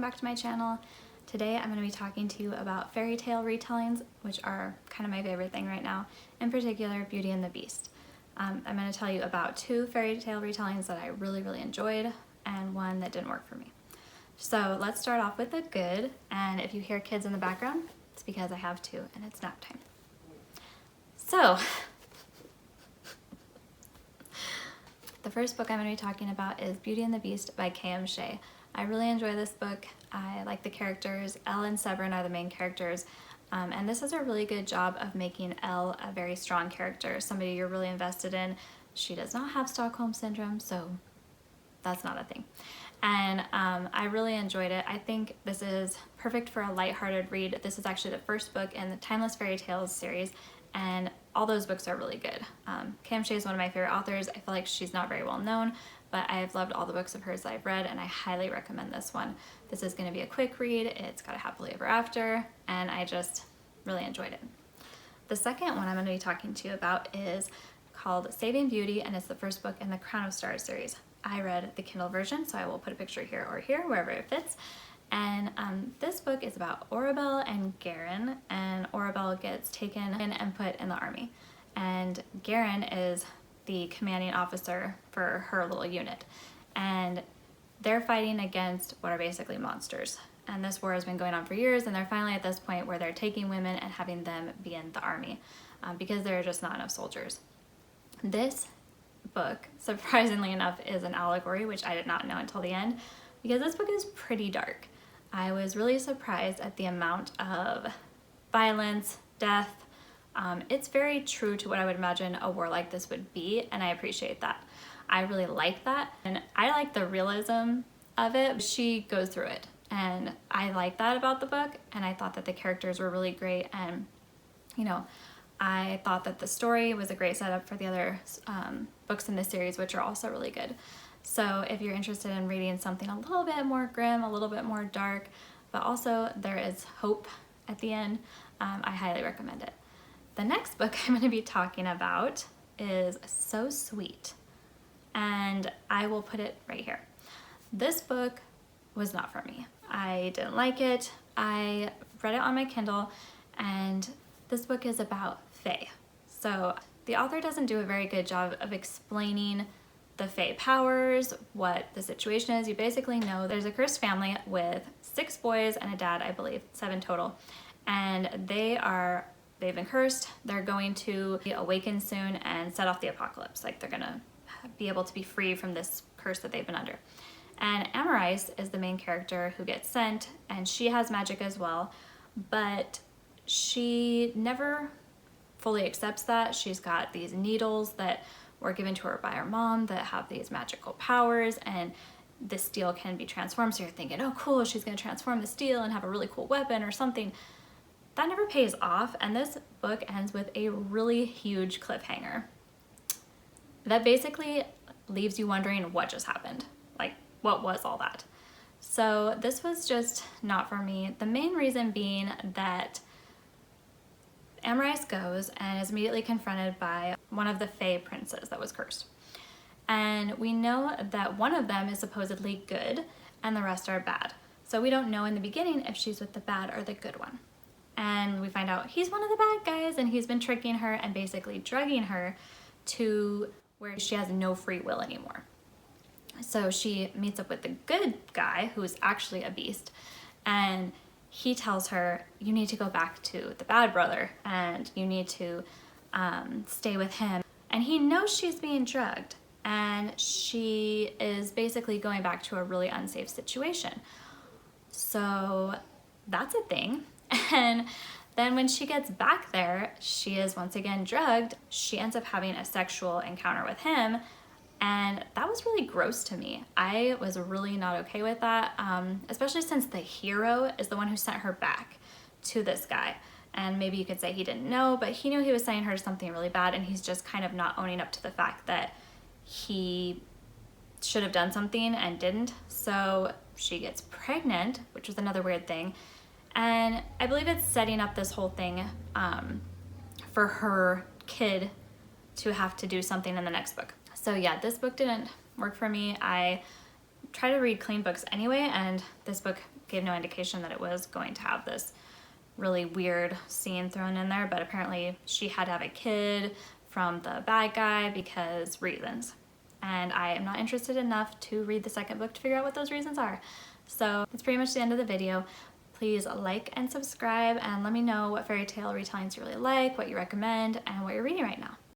welcome back to my channel. Today I'm going to be talking to you about fairy tale retellings, which are kind of my favorite thing right now, in particular Beauty and the Beast. I'm going to tell you about two fairy tale retellings that I really enjoyed and one that didn't work for me. So let's start off with the good, and if you hear kids in the background, it's because I have two and it's nap time. So the first book I'm going to be talking about is Beauty and the Beast by Shea. I really enjoy this book. I like the characters. Elle and Severin are the main characters, and this does a really good job of making Elle a very strong character, somebody you're really invested in. She does not have Stockholm Syndrome, so that's not a thing. And I really enjoyed it. I think this is perfect for a lighthearted read. This is actually the first book in the Timeless Fairy Tales series, and all those books are really good. Shea is one of my favorite authors. I feel like she's not very well known, but I've loved all the books of hers that I've read, and I highly recommend this one. This is going to be a quick read. It's got a happily ever after, and I just really enjoyed it. The second one I'm going to be talking to you about is called Saving Beauty, and it's the first book in the Crown of Stars series. I read the Kindle version, so I will put a picture here or here, wherever it fits. And this book is about Orabelle and Garen, and Orabelle gets taken in and put in the army. And Garen is the commanding officer for her little unit. And they're fighting against what are basically monsters. And this war has been going on for years, and they're finally at this point where they're taking women and having them be in the army because there are just not enough soldiers. This book, surprisingly enough, is an allegory, which I did not know until the end, because this book is pretty dark. I was really surprised at the amount of violence, death. It's very true to what I would imagine a war like this would be, and I appreciate that. I really like that, and I like the realism of it. She goes through it, and I like that about the book, and I thought that the characters were really great, and you know, I thought that the story was a great setup for the other books in this series, which are also really good. So if you're interested in reading something a little bit more grim, a little bit more dark, but also there is hope at the end, I highly recommend it. The next book I'm going to be talking about is So Sweet, and I will put it right here. This book was not for me. I didn't like it. I read it on my Kindle, and this book is about Fae. So the author doesn't do a very good job of explaining the Fae powers, what the situation is. You basically know there's a cursed family with 6 boys and a dad, I believe, 7 total, and they've been cursed. They're going to awaken soon and set off the apocalypse. Like, they're gonna be able to be free from this curse that they've been under. And Amarice is the main character who gets sent, and she has magic as well, but she never fully accepts that. She's got these needles that were given to her by her mom that have these magical powers, and the steel can be transformed. So you're thinking, oh cool, she's gonna transform the steel and have a really cool weapon or something. That never pays off, and this book ends with a really huge cliffhanger that basically leaves you wondering what just happened. Like, what was all that? So this was just not for me. The main reason being that Amarice goes and is immediately confronted by one of the Fae princes that was cursed. And we know that one of them is supposedly good and the rest are bad. So we don't know in the beginning if she's with the bad or the good one. And we find out he's one of the bad guys, and he's been tricking her and basically drugging her to where she has no free will anymore. So she meets up with the good guy, who is actually a beast, and he tells her, you need to go back to the bad brother and you need to stay with him. And he knows she's being drugged, and she is basically going back to a really unsafe situation. So that's a thing. And then when she gets back there, she is once again drugged. She ends up having a sexual encounter with him, and that was really gross to me. I was really not okay with that, especially since the hero is the one who sent her back to this guy. And maybe you could say he didn't know, but he knew he was sending her to something really bad, and he's just kind of not owning up to the fact that he should have done something and didn't. So she gets pregnant, which was another weird thing. And I believe it's setting up this whole thing for her kid to have to do something in the next book. So yeah, this book didn't work for me. I try to read clean books anyway, and this book gave no indication that it was going to have this really weird scene thrown in there, but apparently she had to have a kid from the bad guy because reasons. And I am not interested enough to read the second book to figure out what those reasons are. So that's pretty much the end of the video. Please like and subscribe and let me know what fairy tale retellings you really like, what you recommend, and what you're reading right now.